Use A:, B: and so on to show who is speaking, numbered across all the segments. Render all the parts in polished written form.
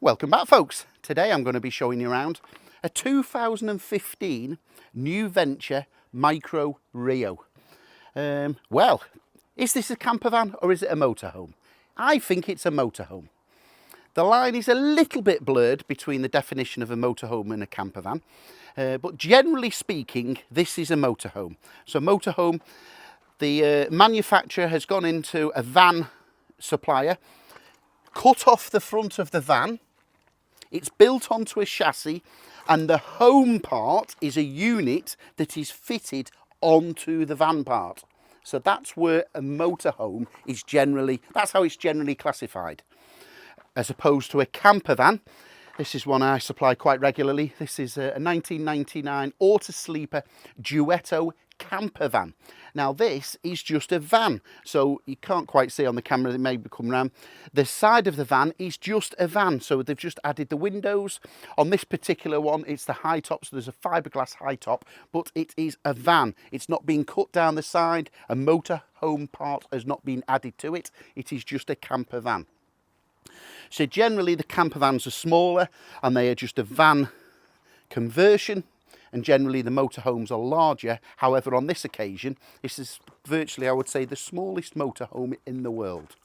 A: Welcome back, folks. Today I'm going to be showing you around a 2015 new venture Micro Rio. Well, is this a camper van or is it a motorhome? I think it's a motorhome. The line is a little bit blurred between the definition of a motorhome and a camper van, but generally speaking, this is a motorhome. So motorhome, the manufacturer has gone into a van supplier, cut off the front of the van. It's built onto a chassis, and the home part is a unit that is fitted onto the van part. So that's where a motorhome is that's how it's generally classified. As opposed to a camper van, this is one I supply quite regularly. This is a 1999 Auto Sleeper Duetto camper van. Now this is just a van, so you can't quite see on the camera, it may come round. The side of the van is just a van, so they've just added the windows. On this particular one, it's the high top, so there's a fiberglass high top, but it is a van. It's not been cut down the side, a motorhome part has not been added to it. It is just a camper van. So generally the camper vans are smaller and they are just a van conversion, and generally the motorhomes are larger. However, on this occasion, this is virtually, I would say, the smallest motorhome in the world.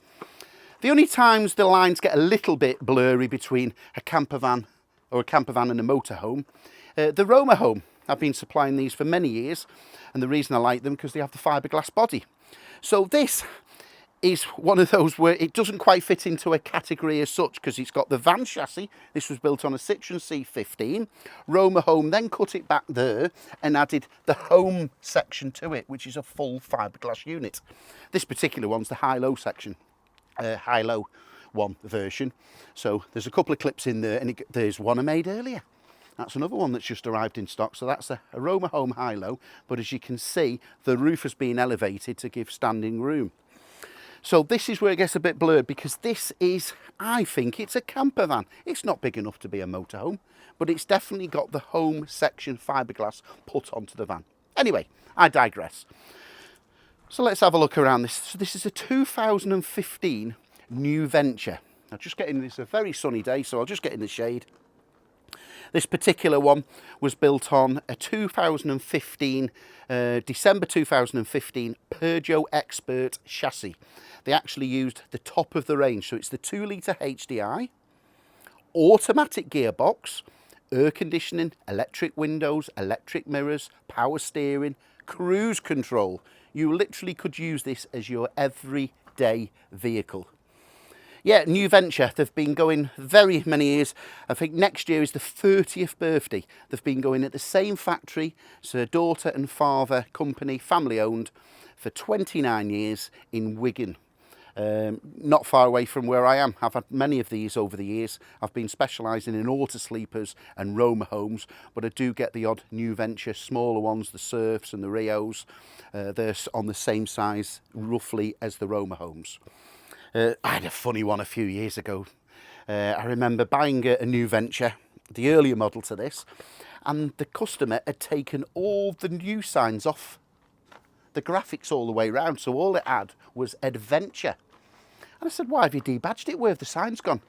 A: The only times the lines get a little bit blurry between a camper van and a motorhome, the Roma home. I've been supplying these for many years, and the reason I like them because they have the fiberglass body. So this is one of those where it doesn't quite fit into a category as such because it's got the van chassis. This was built on a Citroen C15. Roma Home then cut it back there and added the home section to it, which is a full fiberglass unit. This particular one's the high-low section, high-low one version. So there's a couple of clips in there, and there's one I made earlier. That's another one that's just arrived in stock. So that's a Roma Home high-low, but as you can see, the roof has been elevated to give standing room. So this is where it gets a bit blurred because this is, I think it's a camper van. It's not big enough to be a motorhome, but it's definitely got the home section fiberglass put onto the van. Anyway, I digress. So let's have a look around this. So this is a 2015 new venture. Now just getting this, a very sunny day, so I'll just get in the shade. This particular one was built on a 2015, December 2015 Peugeot Expert chassis. They actually used the top of the range, so it's the 2-litre HDI, automatic gearbox, air conditioning, electric windows, electric mirrors, power steering, cruise control. You literally could use this as your everyday vehicle. Yeah, new venture. They've been going very many years. I think next year is the 30th birthday. They've been going at the same factory. It's a daughter and father company, family owned, for 29 years in Wigan. Not far away from where I am. I've had many of these over the years. I've been specialising in auto sleepers and Roma homes, but I do get the odd new venture, smaller ones, the Surfs and the Rios. They're on the same size, roughly, as the Roma homes. I had a funny one a few years ago. I remember buying a new venture, the earlier model to this, and the customer had taken all the new signs off the graphics all the way around, so all it had was adventure. And I said, why have you debadged it? Where have the signs gone?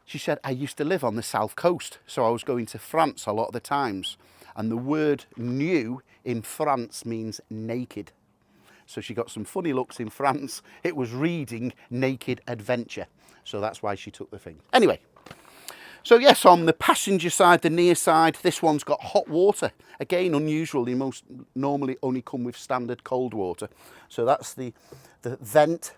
A: She said, I used to live on the south coast, so I was going to France a lot of the times, and the word new in France means naked. So she got some funny looks in France. It was reading Naked Adventure. So that's why she took the thing. Anyway, so yes, on the passenger side, the near side, this one's got hot water. Again, unusual. They most normally only come with standard cold water. So that's the vent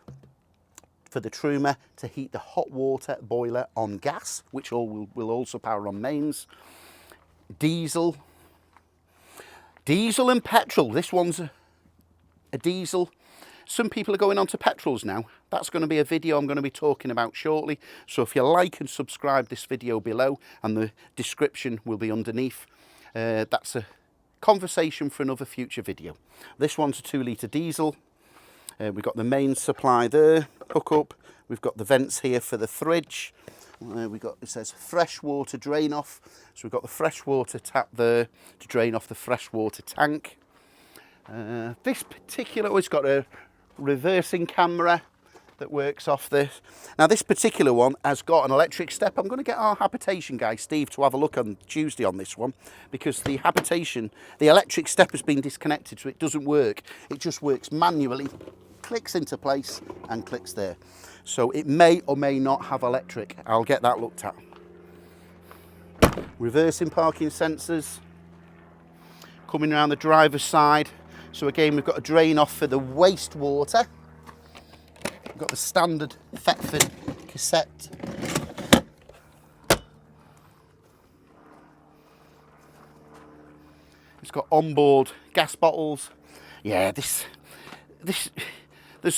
A: for the Truma to heat the hot water boiler on gas, which will also power on mains. Diesel and petrol. This one's a diesel. Some people are going on to petrols now. That's going to be a video I'm going to be talking about shortly. So if you like and subscribe this video below, and the description will be underneath, that's a conversation for another future video. This one's a 2-litre diesel. We've got the main supply there, hook up. We've got the vents here for the fridge. It says fresh water drain off. So we've got the fresh water tap there to drain off the fresh water tank. This particular, it's got a reversing camera, that works off this. Now this particular one has got an electric step. I'm going to get our habitation guy Steve to have a look on Tuesday on this one, because the electric step has been disconnected, so it doesn't work. It just works manually, clicks into place and clicks there. So it may or may not have electric. I'll get that looked at. Reversing parking sensors coming around the driver's side. So again, we've got a drain off for the wastewater. We've got the standard Thetford cassette. It's got onboard gas bottles. Yeah, there's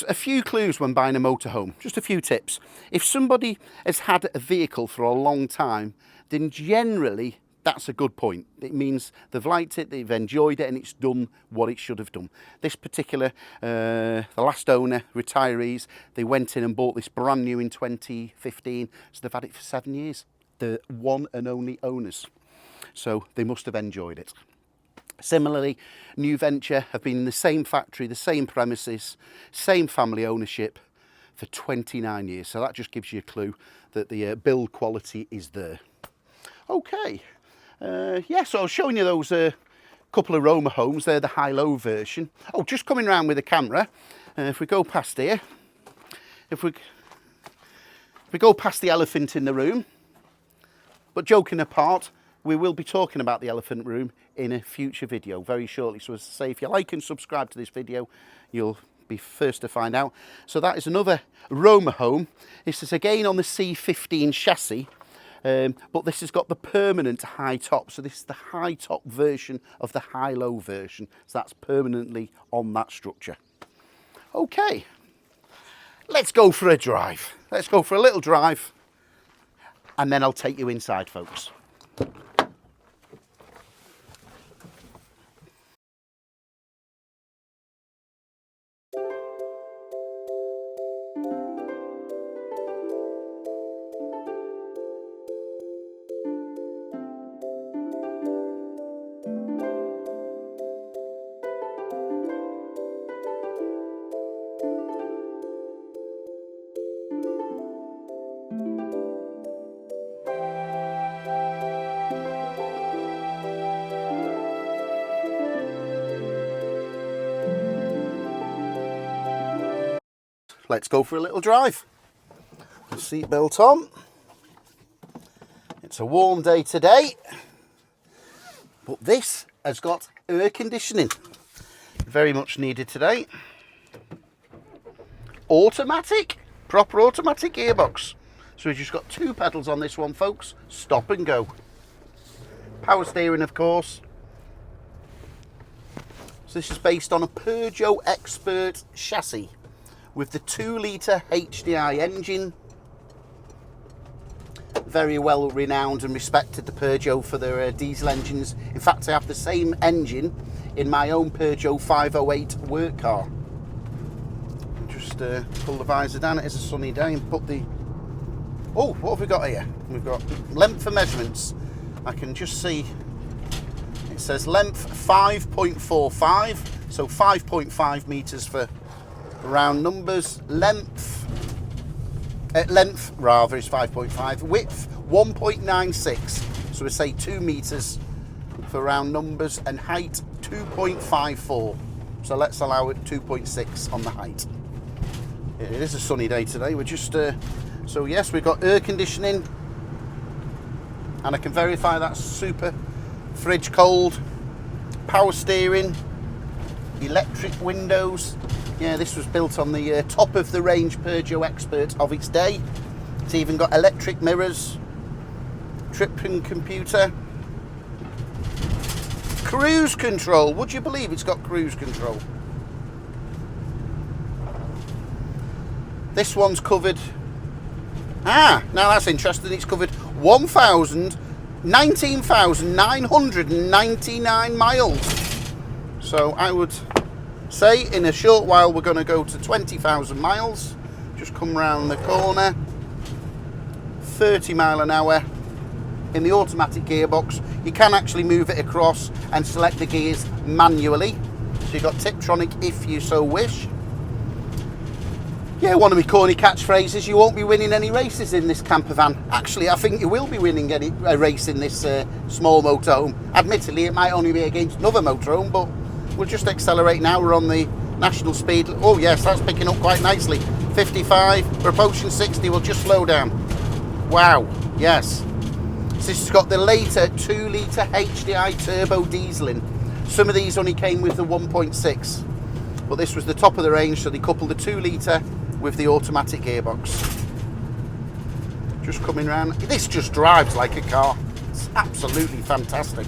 A: a few clues when buying a motorhome, just a few tips. If somebody has had a vehicle for a long time, then generally that's a good point. It means they've liked it, they've enjoyed it, and it's done what it should have done. This particular, the last owner, retirees, they went in and bought this brand new in 2015, so they've had it for 7 years. The one and only owners. So they must have enjoyed it. Similarly, new venture have been in the same factory, the same premises, same family ownership for 29 years. So that just gives you a clue that the build quality is there. Okay. Yeah, so I was showing you those couple of Roma homes. They're the high-low version. Oh, just coming around with the camera. If we go past here, if we go past the elephant in the room, but joking apart, we will be talking about the elephant room in a future video very shortly. So as I say, if you like and subscribe to this video, you'll be first to find out. So that is another Roma home. This is again on the C15 chassis. But this has got the permanent high top, so this is the high top version of the high-low version, so that's permanently on that structure. Okay, let's go for a drive. Let's go for a little drive, and then I'll take you inside, folks. Let's go for a little drive. Seatbelt on. It's a warm day today, but this has got air conditioning. Very much needed today. Automatic, proper automatic gearbox. So we've just got 2 pedals on this one, folks. Stop and go. Power steering, of course. So this is based on a Peugeot Expert chassis with the 2-litre HDI engine. Very well renowned and respected, the Peugeot, for their diesel engines. In fact, I have the same engine in my own Peugeot 508 work car. Just pull the visor down. It is a sunny day, and put the... Oh, what have we got here? We've got length for measurements. I can just see it says length 5.45, so 5.5 metres for round numbers. Length rather is 5.5. Width 1.96, so we say 2 metres for round numbers, and height 2.54. So let's allow it 2.6 on the height. It is a sunny day today. We're just so yes, we've got air conditioning, and I can verify that's super fridge cold. Power steering, electric windows. Yeah, this was built on the top of the range Peugeot Expert of its day. It's even got electric mirrors, trip and computer, cruise control. Would you believe it's got cruise control? This one's covered. Now that's interesting. It's covered 19,999 miles. So I would say in a short while we're going to go to 20,000 miles. Just come round the corner. 30 mile an hour in the automatic gearbox. You can actually move it across and select the gears manually. So you've got Tiptronic if you so wish. Yeah, one of my corny catchphrases, you won't be winning any races in this camper van. Actually, I think you will be winning a race in this small motorhome. Admittedly, it might only be against another motorhome, but we'll just accelerate now. We're on the national speed. Oh yes, that's picking up quite nicely. 55, we're approaching 60, we'll just slow down. Wow, yes. So this has got the later 2 litre HDI turbo diesel in. Some of these only came with the 1.6, but this was the top of the range, so they coupled the 2 litre with the automatic gearbox. Just coming round. This just drives like a car. It's absolutely fantastic.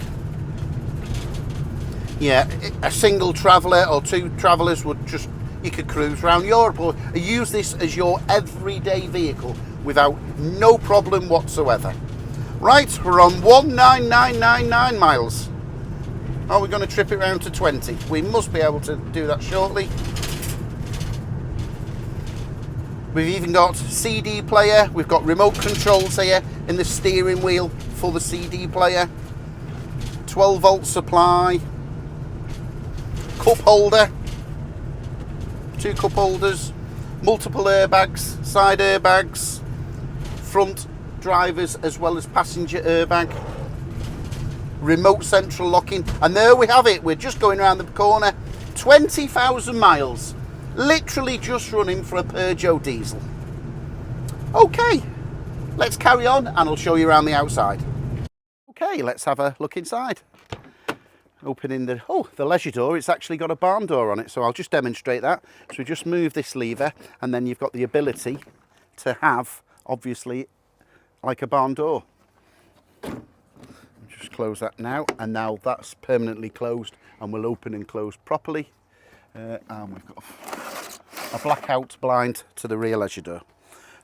A: Yeah, a single traveller or 2 travellers would just, you could cruise around Europe or use this as your everyday vehicle without no problem whatsoever. Right, we're on 19999 miles. Are we going to trip it round to 20? We must be able to do that shortly. We've even got CD player, we've got remote controls here in the steering wheel for the CD player, 12 volt supply, cup holder, 2 cup holders, multiple airbags, side airbags, front drivers as well as passenger airbag, remote central locking, and there we have it. We're just going around the corner, 20,000 miles. Literally just running for a Peugeot diesel. Okay, let's carry on and I'll show you around the outside. Okay, let's have a look inside. Opening the leisure door, it's actually got a barn door on it, so I'll just demonstrate that. So we just move this lever and then you've got the ability to have, obviously, like a barn door. Just close that now, and now that's permanently closed and will open and close properly. And we've got a blackout blind to the rear leisure door.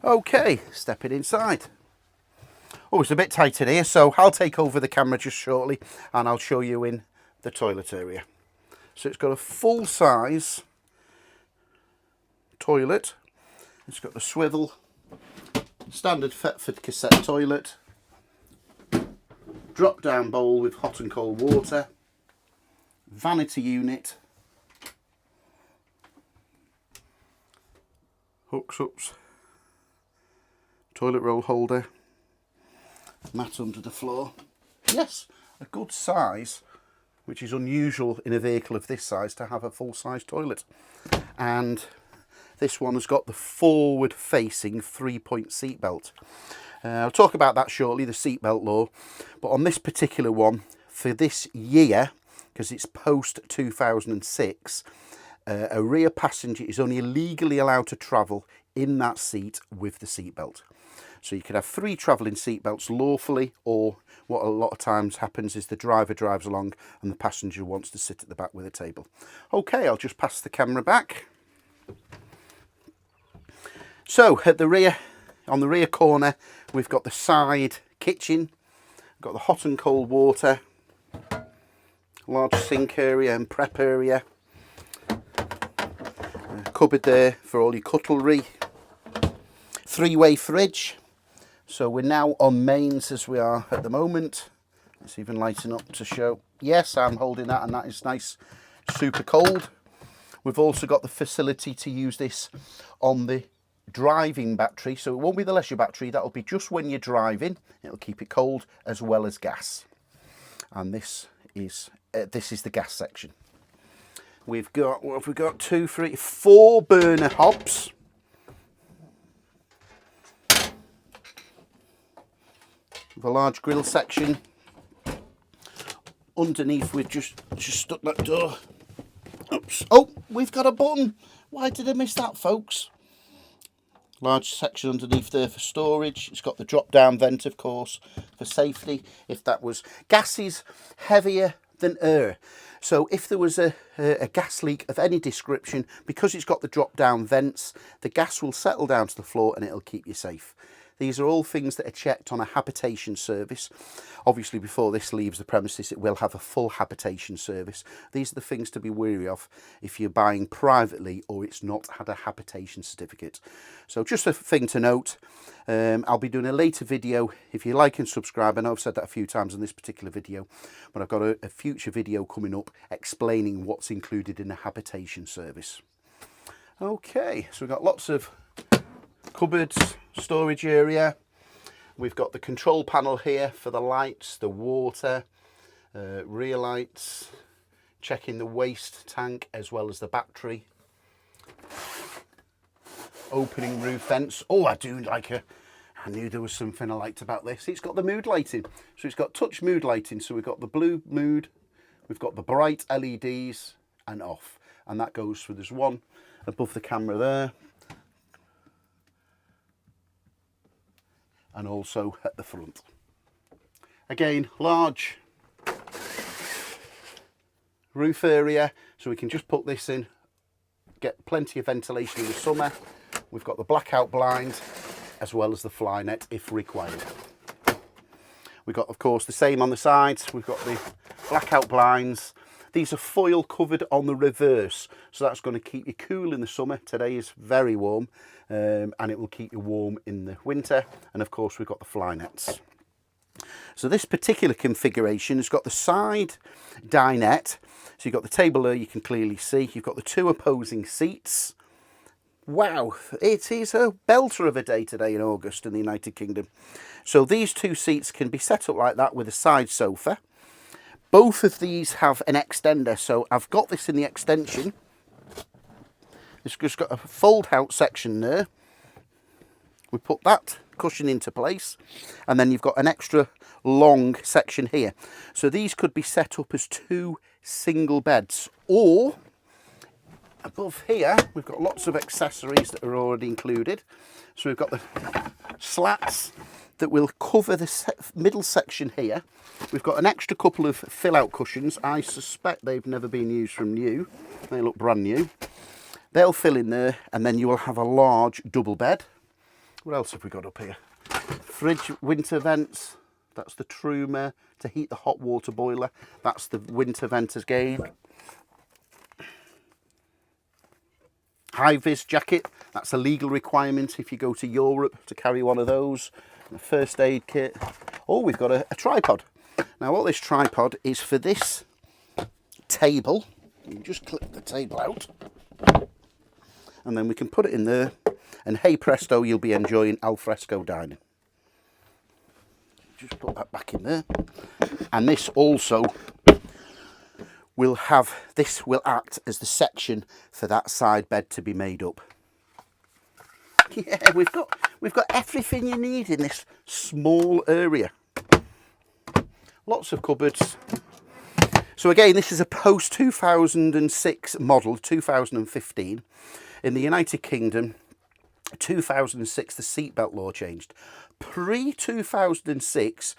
A: Okay, stepping inside. Oh, it's a bit tight in here, so I'll take over the camera just shortly and I'll show you in the toilet area. So it's got a full-size toilet. It's got the swivel, standard Thetford cassette toilet, drop-down bowl with hot and cold water, vanity unit, hooks-ups, toilet roll holder, mat under the floor. Yes, a good size, which is unusual in a vehicle of this size to have a full-size toilet. And this one has got the forward-facing 3-point seat belt. I'll talk about that shortly, the seatbelt law. But on this particular one, for this year, because it's post 2006, a rear passenger is only legally allowed to travel in that seat with the seatbelt. So you could have 3 travelling seatbelts lawfully, or what a lot of times happens is the driver drives along and the passenger wants to sit at the back with a table. Okay, I'll just pass the camera back. So at the rear, on the rear corner, we've got the side kitchen, got the hot and cold water, large sink area and prep area, cupboard there for all your cutlery, 3-way fridge. So we're now on mains as we are at the moment. Let's even lighten up to show. Yes, I'm holding that and that is nice, super cold. We've also got the facility to use this on the driving battery, so it won't be the leisure battery, that'll be just when you're driving. It'll keep it cold, as well as gas. And this is the gas section. We've got, what have we got, 2, 3, 4 burner hobs. With a large grill section. Underneath we've just stuck that door. Oops. Oh, we've got a button. Why did I miss that, folks? Large section underneath there for storage. It's got the drop down vent, of course, for safety. If that was, gas is heavier than air. So if there was a gas leak of any description, because it's got the drop down vents, the gas will settle down to the floor and it'll keep you safe. These are all things that are checked on a habitation service. Obviously, before this leaves the premises, it will have a full habitation service. These are the things to be wary of if you're buying privately or it's not had a habitation certificate. So just a thing to note, I'll be doing a later video. If you like and subscribe, I know I've said that a few times in this particular video, but I've got a future video coming up explaining what's included in a habitation service. Okay, so we've got lots of cupboards, storage area. We've got the control panel here for the lights, the water, rear lights, checking the waste tank as well as the battery. Opening roof vents. Oh, I do like I knew there was something I liked about this. It's got the mood lighting. So it's got touch mood lighting. So we've got the blue mood, we've got the bright LEDs and off. And that goes through, there's one above the camera there. And also at the front. Again, large roof area. So we can just put this in, get plenty of ventilation in the summer. We've got the blackout blind as well as the fly net if required. We've got, of course, the same on the sides. We've got the blackout blinds. These are foil covered on the reverse, so that's going to keep you cool in the summer. Today is very warm, and it will keep you warm in the winter. And of course, we've got the fly nets. So this particular configuration has got the side dinette. So you've got the table there, you can clearly see. You've got the two opposing seats. Wow, it is a belter of a day today in August in the United Kingdom. So these two seats can be set up like that with a side sofa. Both of these have an extender, so I've got this in the extension. It's just got a fold out section there. We put that cushion into place, and then you've got an extra long section here. So these could be set up as two single beds, or above here, we've got lots of accessories that are already included. So we've got the slats that will cover the middle section here. We've got an extra couple of fill-out cushions. I suspect they've never been used from new. They look brand new. They'll fill in there, and then you will have a large double bed. What else have we got up here? Fridge winter vents. That's the Truma to heat the hot water boiler. That's the winter vent again. High-vis jacket, that's a legal requirement if you go to Europe to carry one of those. A first aid kit. Oh, we've got a tripod. Now what this tripod is for this table, you just clip the table out and then we can put it in there, and hey presto, you'll be enjoying alfresco dining. Just put that back in there. And this also will act as the section for that side bed to be made up. Yeah, we've got everything you need in this small area. Lots of cupboards. So again, this is a post 2006 model, 2015. In the United Kingdom, 2006 the seatbelt law changed. Pre-2006,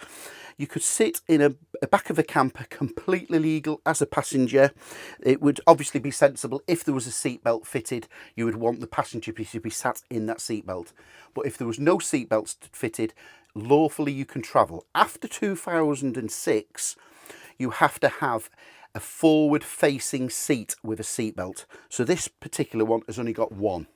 A: you could sit in a back of a camper completely legal as a passenger. It would obviously be sensible if there was a seatbelt fitted, you would want the passenger to be sat in that seatbelt. But if there was no seatbelts fitted, lawfully you can travel. After 2006, you have to have a forward-facing seat with a seatbelt. So this particular one has only got one.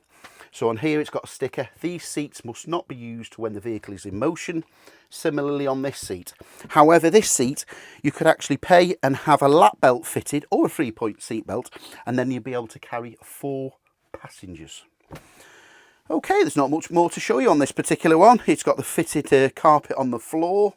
A: So on here it's got a sticker, these seats must not be used when the vehicle is in motion. Similarly on this seat. However, this seat, you could actually pay and have a lap belt fitted or a 3-point seat belt, and then you'd be able to carry 4 passengers. Okay, there's not much more to show you on this particular one. It's got the fitted carpet on the floor.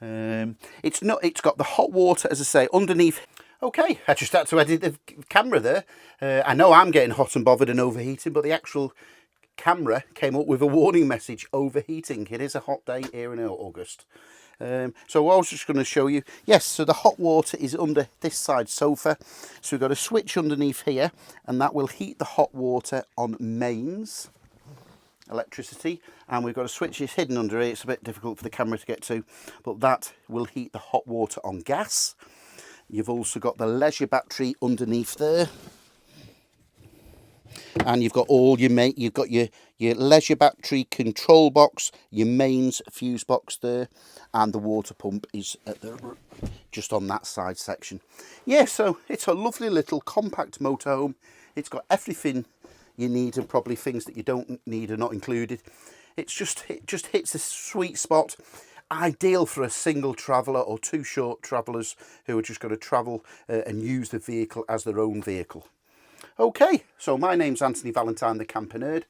A: It's got the hot water, as I say, underneath. Okay, I just had to edit the camera there. I know I'm getting hot and bothered and overheating, but the actual camera came up with a warning message, overheating. It is a hot day here in August. So I was just going to show you, yes, so the hot water is under this side sofa. So we've got a switch underneath here, and that will heat the hot water on mains electricity, and we've got a switch is hidden under here. It's a bit difficult for the camera to get to, but that will heat the hot water on gas. You've also got the leisure battery underneath there, and you've got all your your leisure battery control box, your mains fuse box there, and the water pump is at just on that side section. Yeah, so it's a lovely little compact motorhome. It's got everything you need, and probably things that you don't need are not included. It just hits a sweet spot. Ideal for a single traveller or 2 short travellers who are just going to travel and use the vehicle as their own vehicle. Okay, so my name's Anthony Valentine, the Camper Nerd.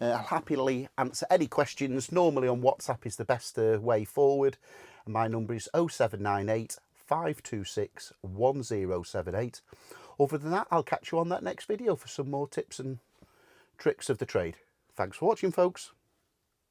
A: I'll happily answer any questions. Normally on WhatsApp is the best way forward. And my number is 0798 526 1078. Other than that, I'll catch you on that next video for some more tips and tricks of the trade. Thanks for watching, folks.